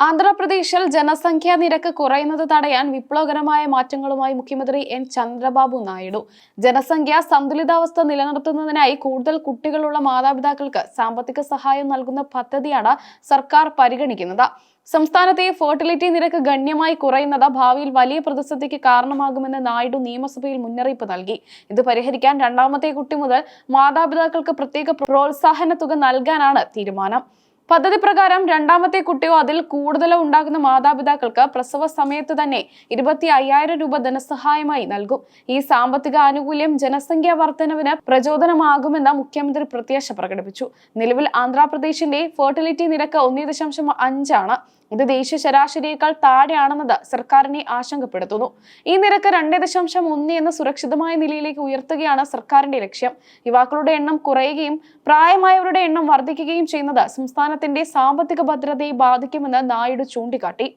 ആന്ധ്രാപ്രദേശിൽ ജനസംഖ്യാ നിരക്ക് കുറയുന്നത് തടയാൻ വിപ്ലവകരമായ മാറ്റങ്ങളുമായി മുഖ്യമന്ത്രി എൻ ചന്ദ്രബാബു നായിഡു. ജനസംഖ്യാ സന്തുലിതാവസ്ഥ നിലനിർത്തുന്നതിനായി കൂടുതൽ കുട്ടികളുള്ള മാതാപിതാക്കൾക്ക് സാമ്പത്തിക സഹായം നൽകുന്ന പദ്ധതിയാണ് സർക്കാർ പരിഗണിക്കുന്നത്. സംസ്ഥാനത്തെ ഫെർട്ടിലിറ്റി നിരക്ക് ഗണ്യമായി കുറയുന്നത് ഭാവിയിൽ വലിയ പ്രതിസന്ധിക്ക് കാരണമാകുമെന്ന് നായിഡു നിയമസഭയിൽ മുന്നറിയിപ്പ് നൽകി. ഇത് പരിഹരിക്കാൻ രണ്ടാമത്തെ കുട്ടി മുതൽ മാതാപിതാക്കൾക്ക് പ്രത്യേക പ്രോത്സാഹന തുക നൽകാനാണ് തീരുമാനം. പദ്ധതി പ്രകാരം രണ്ടാമത്തെ കുട്ടിയോ അതിൽ കൂടുതലോ ഉണ്ടാകുന്ന മാതാപിതാക്കൾക്ക് പ്രസവ സമയത്ത് തന്നെ 25,000 രൂപ ധനസഹായമായി നൽകും. ഈ സാമ്പത്തിക ആനുകൂല്യം ജനസംഖ്യാ വർധനവിന് പ്രചോദനമാകുമെന്ന് മുഖ്യമന്ത്രി പ്രത്യാശ പ്രകടിപ്പിച്ചു. നിലവിൽ ആന്ധ്രാപ്രദേശിന്റെ ഫെർട്ടിലിറ്റി നിരക്ക് 1.5 ആണ്. ഇത് ദേശീയ ശരാശരിയേക്കാൾ താഴെയാണെന്നത് സർക്കാരിനെ ആശങ്കപ്പെടുത്തുന്നു. ഈ നിരക്ക് 2.1 എന്ന സുരക്ഷിതമായ നിലയിലേക്ക് ഉയർത്തുകയാണ് സർക്കാരിന്റെ ലക്ഷ്യം. യുവാക്കളുടെ എണ്ണം കുറയുകയും പ്രായമായവരുടെ എണ്ണം വർദ്ധിക്കുകയും ചെയ്യുന്നത് സംസ്ഥാനത്തിന്റെ സാമ്പത്തിക ഭദ്രതയെ ബാധിക്കുമെന്ന് നായിഡു ചൂണ്ടിക്കാട്ടി.